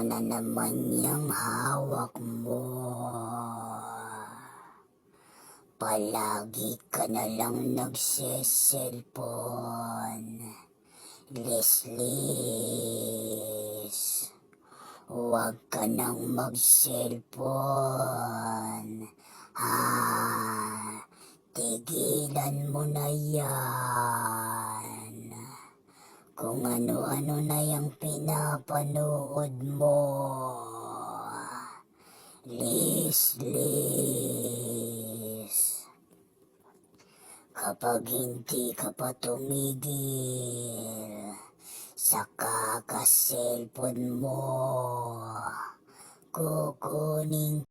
na naman yung hawak mo. Palagi ka na lang nagse-cellphone. Leslie, huwag ka nang mag-cellphone. Tigilan mo na yan. Kung ano-ano na yung pinapanood mo. Leslie, kapag hindi ka pa tumigil sa kaka-cellphone mo, kukunin